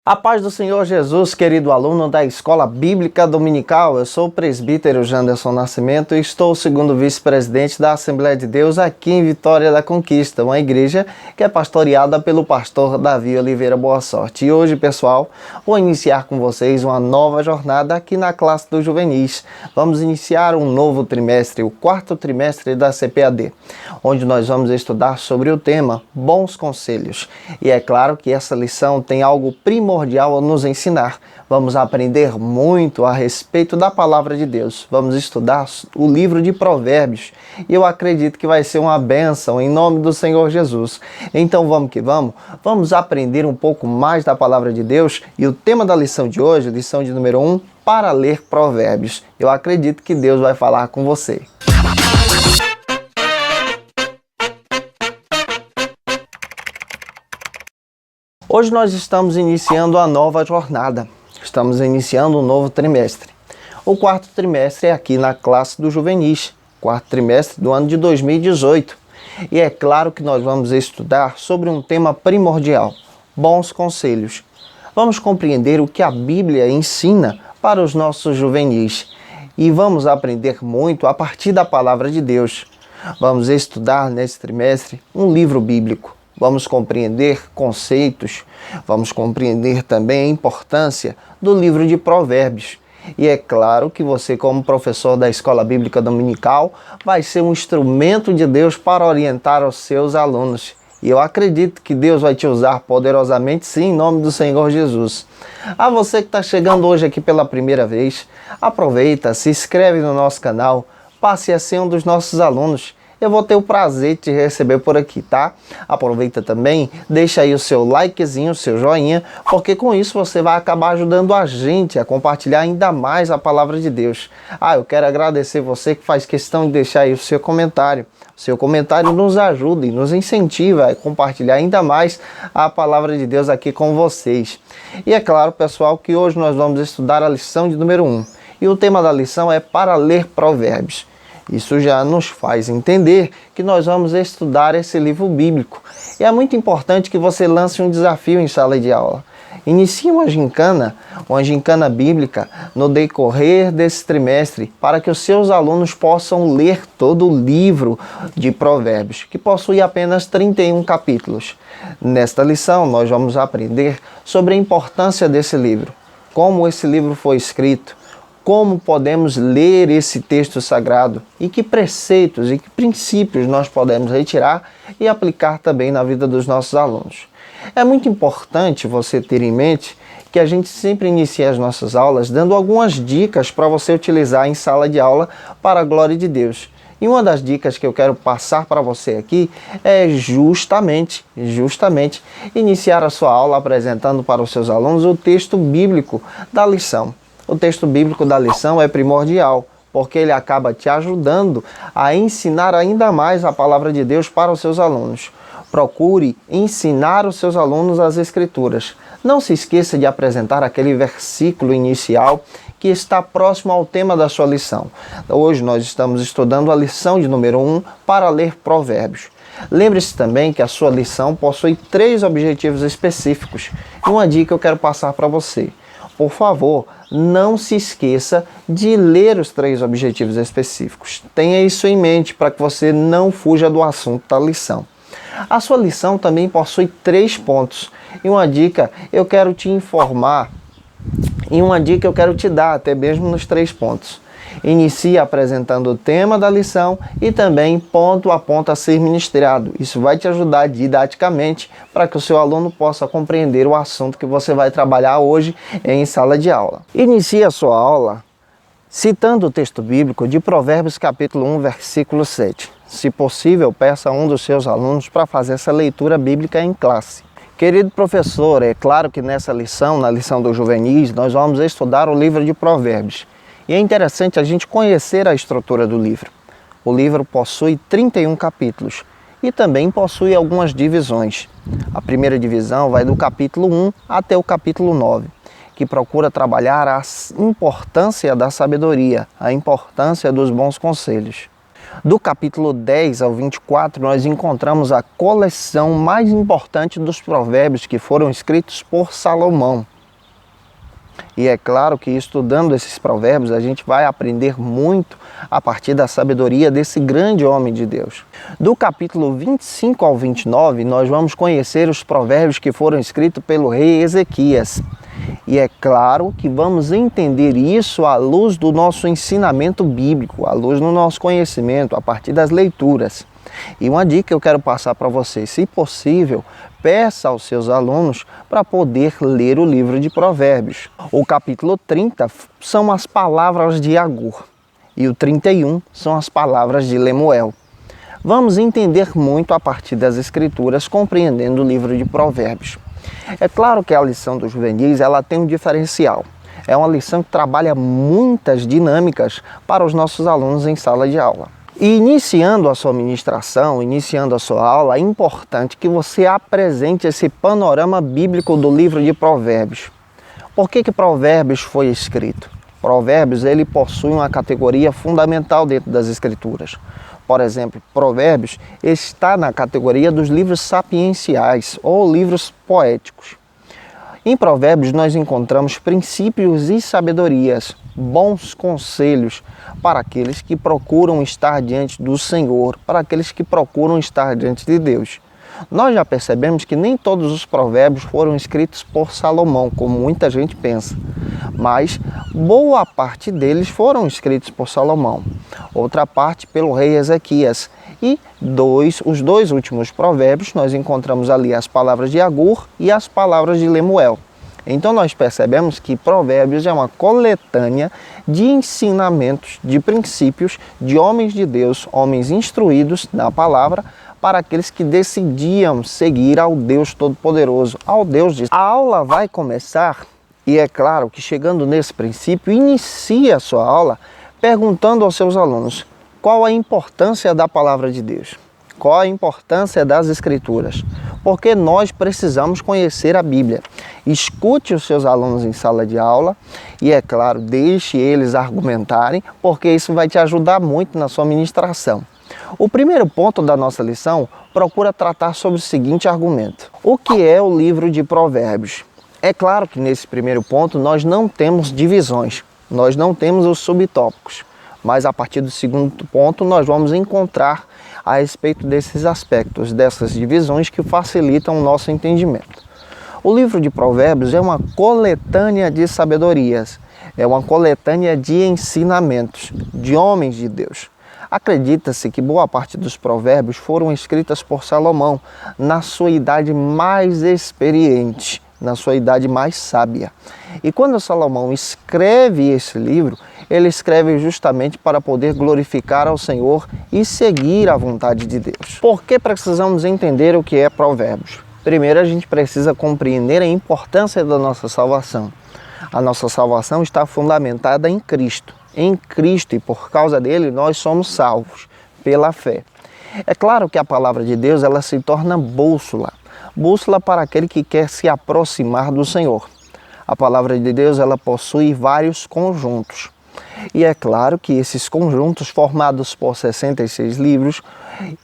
A paz do Senhor Jesus, querido aluno da Escola Bíblica Dominical. Eu sou o presbítero Janderson Nascimento e estou segundo vice-presidente da Assembleia de Deus aqui em Vitória da Conquista, uma igreja que é pastoreada pelo pastor Davi Oliveira Boa Sorte. E hoje, pessoal, vou iniciar com vocês uma nova jornada aqui na classe dos juvenis. Vamos iniciar um novo trimestre, o quarto trimestre da CPAD, onde nós vamos estudar sobre o tema Bons Conselhos. E é claro que essa lição tem algo primordial a nos ensinar. Vamos aprender muito a respeito da palavra de Deus. Vamos estudar o livro de Provérbios. E eu acredito que vai ser uma bênção em nome do Senhor Jesus. Então vamos que vamos. Vamos aprender um pouco mais da palavra de Deus. E o tema da lição de hoje, lição de número 1, para ler Provérbios. Eu acredito que Deus vai falar com você. Hoje nós estamos iniciando a nova jornada, estamos iniciando um novo trimestre. O quarto trimestre é aqui na classe do juvenis, quarto trimestre do ano de 2018. E é claro que nós vamos estudar sobre um tema primordial, bons conselhos. Vamos compreender o que a Bíblia ensina para os nossos juvenis e vamos aprender muito a partir da palavra de Deus. Vamos estudar nesse trimestre um livro bíblico. Vamos compreender conceitos, vamos compreender também a importância do livro de Provérbios. E é claro que você, como professor da Escola Bíblica Dominical, vai ser um instrumento de Deus para orientar os seus alunos. E eu acredito que Deus vai te usar poderosamente, sim, em nome do Senhor Jesus. A você que está chegando hoje aqui pela primeira vez, aproveita, se inscreve no nosso canal, passe a ser um dos nossos alunos. Eu vou ter o prazer de te receber por aqui, tá? Aproveita também, deixa aí o seu likezinho, o seu joinha, porque com isso você vai acabar ajudando a gente a compartilhar ainda mais a palavra de Deus. Eu quero agradecer você que faz questão de deixar aí o seu comentário. O seu comentário nos ajuda e nos incentiva a compartilhar ainda mais a palavra de Deus aqui com vocês. E é claro, pessoal, que hoje nós vamos estudar a lição de número 1. E o tema da lição é para ler Provérbios. Isso já nos faz entender que nós vamos estudar esse livro bíblico. E é muito importante que você lance um desafio em sala de aula. Inicie uma gincana bíblica no decorrer desse trimestre para que os seus alunos possam ler todo o livro de Provérbios, que possui apenas 31 capítulos. Nesta lição, nós vamos aprender sobre a importância desse livro, como esse livro foi escrito, como podemos ler esse texto sagrado e que preceitos e que princípios nós podemos retirar e aplicar também na vida dos nossos alunos. É muito importante você ter em mente que a gente sempre inicia as nossas aulas dando algumas dicas para você utilizar em sala de aula para a glória de Deus. E uma das dicas que eu quero passar para você aqui é justamente iniciar a sua aula apresentando para os seus alunos o texto bíblico da lição. O texto bíblico da lição é primordial, porque ele acaba te ajudando a ensinar ainda mais a palavra de Deus para os seus alunos. Procure ensinar os seus alunos as Escrituras. Não se esqueça de apresentar aquele versículo inicial que está próximo ao tema da sua lição. Hoje nós estamos estudando a lição de número 1 para ler Provérbios. Lembre-se também que a sua lição possui 3 objetivos específicos. E uma dica eu quero passar para você. Por favor, não se esqueça de ler os 3 objetivos específicos. Tenha isso em mente para que você não fuja do assunto da lição. A sua lição também possui 3 pontos. E uma dica eu quero te informar, e uma dica eu quero te dar, até mesmo nos 3 pontos. Inicie apresentando o tema da lição e também ponto a ponto a ser ministrado. Isso vai te ajudar didaticamente para que o seu aluno possa compreender o assunto que você vai trabalhar hoje em sala de aula. Inicie a sua aula citando o texto bíblico de Provérbios capítulo 1, versículo 7. Se possível, peça a um dos seus alunos para fazer essa leitura bíblica em classe. Querido professor, é claro que nessa lição, na lição dos juvenis, nós vamos estudar o livro de Provérbios. E é interessante a gente conhecer a estrutura do livro. O livro possui 31 capítulos e também possui algumas divisões. A primeira divisão vai do capítulo 1 até o capítulo 9, que procura trabalhar a importância da sabedoria, a importância dos bons conselhos. Do capítulo 10 ao 24, nós encontramos a coleção mais importante dos provérbios que foram escritos por Salomão. E é claro que estudando esses provérbios a gente vai aprender muito a partir da sabedoria desse grande homem de Deus. Do capítulo 25 ao 29, nós vamos conhecer os provérbios que foram escritos pelo rei Ezequias. E é claro que vamos entender isso à luz do nosso ensinamento bíblico, à luz do nosso conhecimento, a partir das leituras. E uma dica que eu quero passar para você, se possível, peça aos seus alunos para poder ler o livro de Provérbios. O capítulo 30 são as palavras de Agur e o 31 são as palavras de Lemuel. Vamos entender muito a partir das Escrituras, compreendendo o livro de Provérbios. É claro que a lição dos juvenis ela tem um diferencial. É uma lição que trabalha muitas dinâmicas para os nossos alunos em sala de aula. E iniciando a sua ministração, iniciando a sua aula, é importante que você apresente esse panorama bíblico do livro de Provérbios. Por que Provérbios foi escrito? Provérbios ele possui uma categoria fundamental dentro das Escrituras. Por exemplo, Provérbios está na categoria dos livros sapienciais ou livros poéticos. Em Provérbios nós encontramos princípios e sabedorias, bons conselhos para aqueles que procuram estar diante do Senhor, para aqueles que procuram estar diante de Deus. Nós já percebemos que nem todos os provérbios foram escritos por Salomão, como muita gente pensa, mas boa parte deles foram escritos por Salomão, outra parte pelo rei Ezequias. E os dois últimos provérbios nós encontramos ali as palavras de Agur e as palavras de Lemuel. Então nós percebemos que Provérbios é uma coletânea de ensinamentos, de princípios de homens de Deus, homens instruídos na palavra, para aqueles que decidiam seguir ao Deus Todo-Poderoso, ao Deus de... A aula vai começar, e é claro que chegando nesse princípio, inicia a sua aula perguntando aos seus alunos qual a importância da palavra de Deus, qual a importância das Escrituras, porque nós precisamos conhecer a Bíblia. Escute os seus alunos em sala de aula e, é claro, deixe eles argumentarem, porque isso vai te ajudar muito na sua ministração. O primeiro ponto da nossa lição procura tratar sobre o seguinte argumento: o que é o livro de Provérbios? É claro que nesse primeiro ponto nós não temos divisões, nós não temos os subtópicos, mas a partir do segundo ponto nós vamos encontrar a respeito desses aspectos, dessas divisões que facilitam o nosso entendimento. O livro de Provérbios é uma coletânea de sabedorias, é uma coletânea de ensinamentos de homens de Deus. Acredita-se que boa parte dos provérbios foram escritas por Salomão na sua idade mais experiente, na sua idade mais sábia. E quando Salomão escreve esse livro, ele escreve justamente para poder glorificar ao Senhor e seguir a vontade de Deus. Por que precisamos entender o que é Provérbios? Primeiro, a gente precisa compreender a importância da nossa salvação. A nossa salvação está fundamentada em Cristo. Em Cristo, e por causa dele nós somos salvos pela fé. É claro que a palavra de Deus ela se torna bússola para aquele que quer se aproximar do Senhor. A palavra de Deus ela possui vários conjuntos. E é claro que esses conjuntos, formados por 66 livros,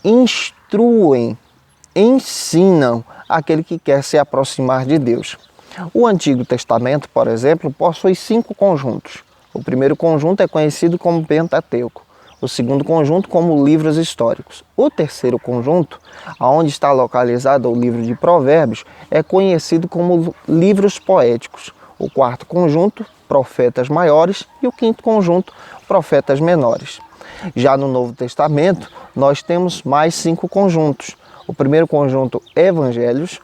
instruem, ensinam aquele que quer se aproximar de Deus. O Antigo Testamento, por exemplo, possui 5 conjuntos. O primeiro conjunto é conhecido como Pentateuco, o segundo conjunto como livros históricos. O terceiro conjunto, onde está localizado o livro de Provérbios, é conhecido como livros poéticos. O quarto conjunto, profetas maiores, e o quinto conjunto, profetas menores. Já no Novo Testamento, nós temos mais 5 conjuntos. O primeiro conjunto, Evangelhos.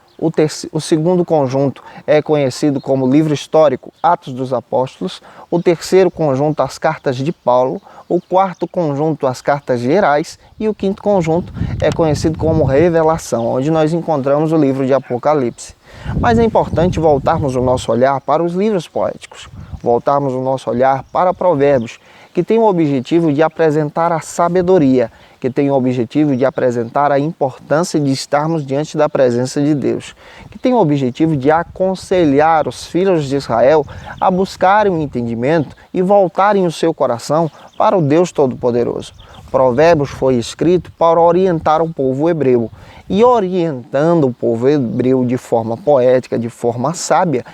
O segundo conjunto é conhecido como livro histórico, Atos dos Apóstolos. O terceiro conjunto, as cartas de Paulo. O quarto conjunto, as cartas gerais. E o quinto conjunto é conhecido como Revelação, onde nós encontramos o livro de Apocalipse. Mas é importante voltarmos o nosso olhar para os livros poéticos, voltarmos o nosso olhar para Provérbios, que tem o objetivo de apresentar a sabedoria, que tem o objetivo de apresentar a importância de estarmos diante da presença de Deus, que tem o objetivo de aconselhar os filhos de Israel a buscarem o entendimento e voltarem o seu coração para o Deus Todo-Poderoso. Provérbios foi escrito para orientar o povo hebreu, e orientando o povo hebreu de forma poética, de forma sábia,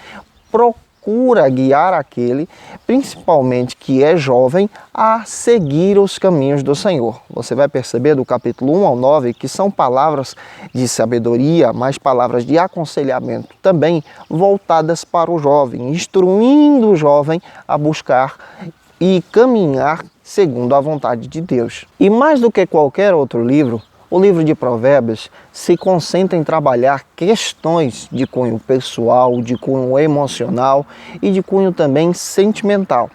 procura guiar aquele, principalmente que é jovem, a seguir os caminhos do Senhor. Você vai perceber do capítulo 1 ao 9 que são palavras de sabedoria, mas palavras de aconselhamento também voltadas para o jovem, instruindo o jovem a buscar e caminhar segundo a vontade de Deus. E mais do que qualquer outro livro, o livro de Provérbios se concentra em trabalhar questões de cunho pessoal, de cunho emocional e de cunho também sentimental.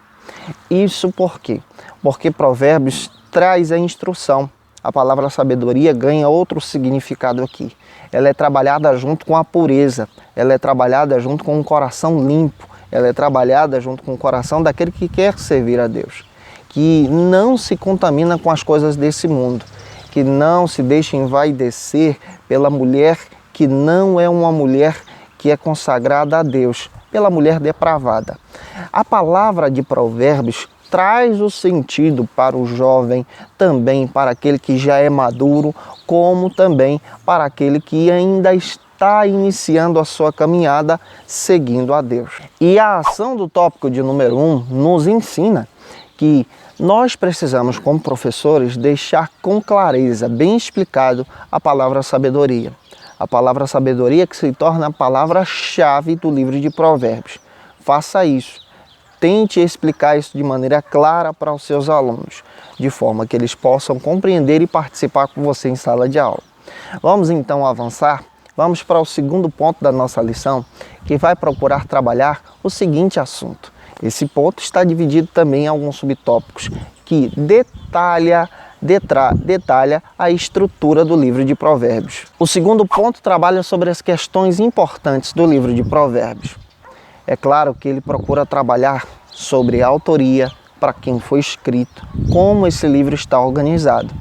Isso por quê? Porque Provérbios traz a instrução. A palavra sabedoria ganha outro significado aqui. Ela é trabalhada junto com a pureza, ela é trabalhada junto com um coração limpo, ela é trabalhada junto com o coração daquele que quer servir a Deus, que não se contamina com as coisas desse mundo, que não se deixa envaidecer pela mulher que não é uma mulher que é consagrada a Deus, pela mulher depravada. A palavra de Provérbios traz o sentido para o jovem, também para aquele que já é maduro, como também para aquele que ainda está iniciando a sua caminhada seguindo a Deus. E a ação do tópico de número 1 nos ensina que nós precisamos, como professores, deixar com clareza, bem explicado, a palavra sabedoria. A palavra sabedoria que se torna a palavra-chave do livro de Provérbios. Faça isso. Tente explicar isso de maneira clara para os seus alunos, de forma que eles possam compreender e participar com você em sala de aula. Vamos então avançar. Vamos para o segundo ponto da nossa lição, que vai procurar trabalhar o seguinte assunto. Esse ponto está dividido também em alguns subtópicos que detalha a estrutura do livro de Provérbios. O segundo ponto trabalha sobre as questões importantes do livro de Provérbios. É claro que ele procura trabalhar sobre a autoria, para quem foi escrito, como esse livro está organizado.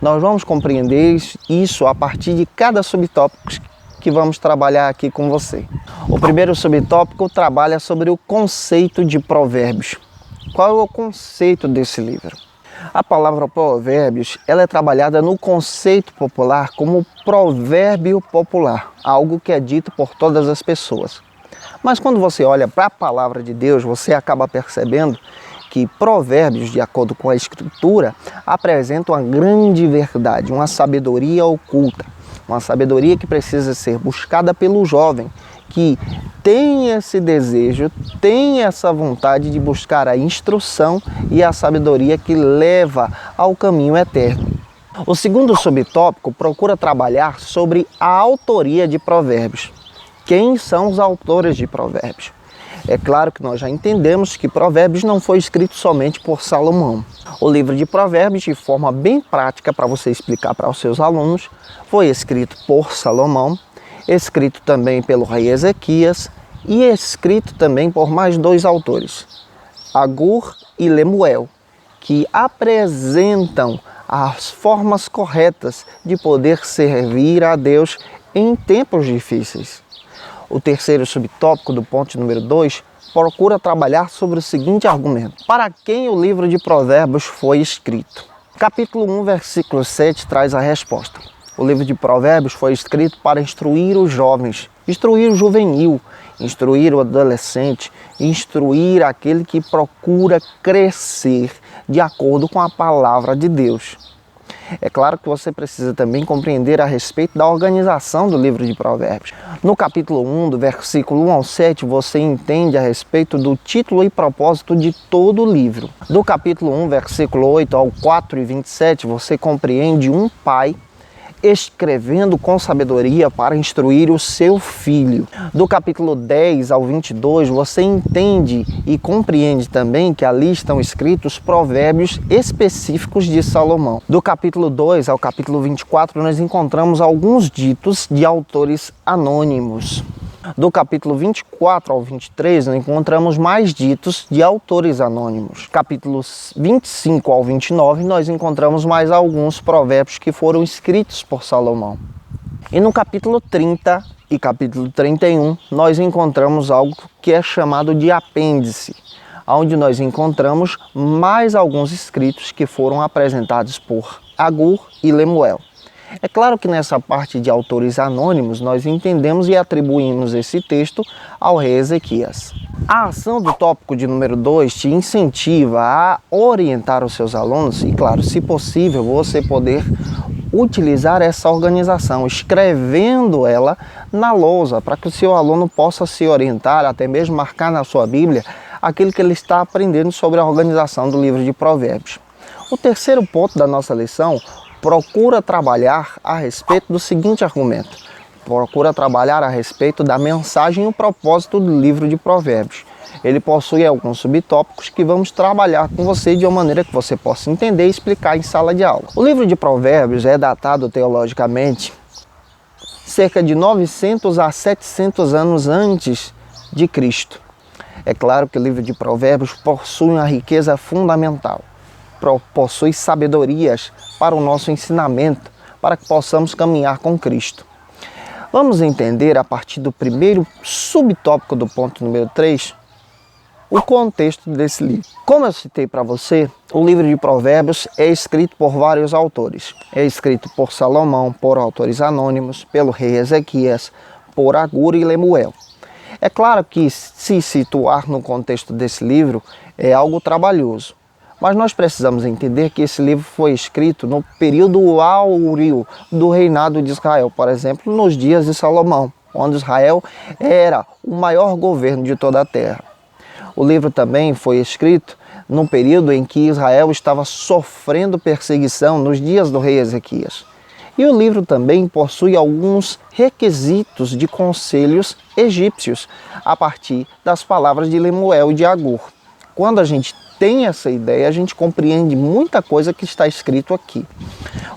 Nós vamos compreender isso a partir de cada subtópico que vamos trabalhar aqui com você. O primeiro subtópico trabalha sobre o conceito de Provérbios. Qual é o conceito desse livro? A palavra provérbios, ela é trabalhada no conceito popular como provérbio popular, algo que é dito por todas as pessoas. Mas quando você olha para a palavra de Deus, você acaba percebendo que provérbios, de acordo com a Escritura, apresentam uma grande verdade, uma sabedoria oculta, uma sabedoria que precisa ser buscada pelo jovem, que tem esse desejo, tem essa vontade de buscar a instrução e a sabedoria que leva ao caminho eterno. O segundo subtópico procura trabalhar sobre a autoria de Provérbios. Quem são os autores de Provérbios? É claro que nós já entendemos que Provérbios não foi escrito somente por Salomão. O livro de Provérbios, de forma bem prática para você explicar para os seus alunos, foi escrito por Salomão, escrito também pelo rei Ezequias e escrito também por mais dois autores, Agur e Lemuel, que apresentam as formas corretas de poder servir a Deus em tempos difíceis. O terceiro subtópico do ponto número 2 procura trabalhar sobre o seguinte argumento: para quem o livro de Provérbios foi escrito? Capítulo 1, versículo 7 traz a resposta. O livro de Provérbios foi escrito para instruir os jovens, instruir o juvenil, instruir o adolescente, instruir aquele que procura crescer de acordo com a palavra de Deus. É claro que você precisa também compreender a respeito da organização do livro de Provérbios. No capítulo 1, do versículo 1 ao 7, você entende a respeito do título e propósito de todo o livro. Do capítulo 1, versículo 8 ao 4 e 27, você compreende um pai escrevendo com sabedoria para instruir o seu filho. Do capítulo 10 ao 22, você entende e compreende também que ali estão escritos provérbios específicos de Salomão. Do capítulo 2 ao capítulo 24, nós encontramos alguns ditos de autores anônimos. Do capítulo 24 ao 23, nós encontramos mais ditos de autores anônimos. Capítulos 25 ao 29, nós encontramos mais alguns provérbios que foram escritos por Salomão. E no capítulo 30 e capítulo 31, nós encontramos algo que é chamado de apêndice, onde nós encontramos mais alguns escritos que foram apresentados por Agur e Lemuel. É claro que nessa parte de autores anônimos nós entendemos e atribuímos esse texto ao rei Ezequias. A ação do tópico de número 2 te incentiva a orientar os seus alunos e, claro, se possível, você poder utilizar essa organização, escrevendo ela na lousa, para que o seu aluno possa se orientar, até mesmo marcar na sua Bíblia aquilo que ele está aprendendo sobre a organização do livro de Provérbios. O terceiro ponto da nossa lição procura trabalhar a respeito do seguinte argumento. Procura trabalhar a respeito da mensagem e o propósito do livro de Provérbios. Ele possui alguns subtópicos que vamos trabalhar com você de uma maneira que você possa entender e explicar em sala de aula. O livro de Provérbios é datado teologicamente cerca de 900 a 700 anos antes de Cristo. É claro que o livro de Provérbios possui uma riqueza fundamental, possui sabedorias para o nosso ensinamento, para que possamos caminhar com Cristo. Vamos entender a partir do primeiro subtópico do ponto número 3, o contexto desse livro. Como eu citei para você, o livro de Provérbios é escrito por vários autores. É escrito por Salomão, por autores anônimos, pelo rei Ezequias, por Agur e Lemuel. É claro que se situar no contexto desse livro é algo trabalhoso, mas nós precisamos entender que esse livro foi escrito no período áureo do reinado de Israel, por exemplo, nos dias de Salomão, onde Israel era o maior governo de toda a terra. O livro também foi escrito num período em que Israel estava sofrendo perseguição nos dias do rei Ezequias. E o livro também possui alguns requisitos de conselhos egípcios, a partir das palavras de Lemuel e de Agur. Quando a gente tem essa ideia, a gente compreende muita coisa que está escrito aqui.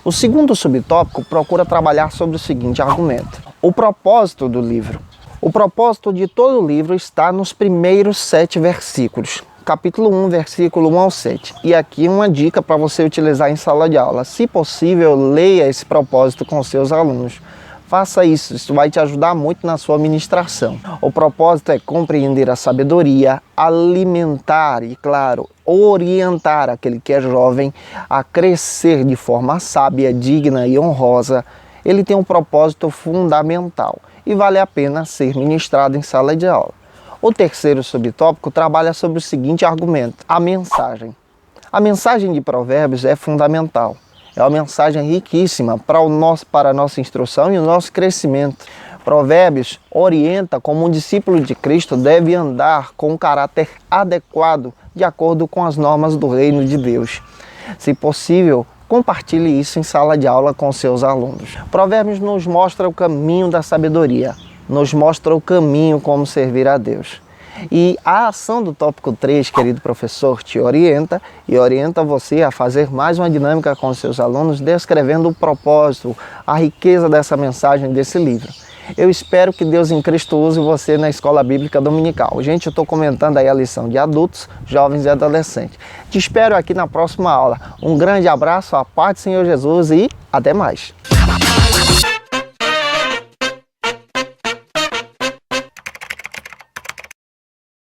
O segundo subtópico procura trabalhar sobre o seguinte argumento: o propósito do livro. O propósito de todo o livro está nos primeiros 7 versículos. Capítulo 1, versículo 1 ao 7. E aqui uma dica para você utilizar em sala de aula. Se possível, leia esse propósito com seus alunos. Faça isso, isso vai te ajudar muito na sua ministração. O propósito é compreender a sabedoria, alimentar e, claro, orientar aquele que é jovem a crescer de forma sábia, digna e honrosa. Ele tem um propósito fundamental e vale a pena ser ministrado em sala de aula. O terceiro subtópico trabalha sobre o seguinte argumento: a mensagem. A mensagem de Provérbios é fundamental. É uma mensagem riquíssima para a nossa instrução e o nosso crescimento. Provérbios orienta como um discípulo de Cristo deve andar com um caráter adequado, de acordo com as normas do reino de Deus. Se possível, compartilhe isso em sala de aula com seus alunos. Provérbios nos mostra o caminho da sabedoria, nos mostra o caminho como servir a Deus. E a ação do tópico 3, querido professor, te orienta e orienta você a fazer mais uma dinâmica com seus alunos, descrevendo o propósito, a riqueza dessa mensagem desse livro. Eu espero que Deus em Cristo use você na Escola Bíblica Dominical. Gente, eu estou comentando aí a lição de adultos, jovens e adolescentes. Te espero aqui na próxima aula. Um grande abraço, a paz do Senhor Jesus e até mais.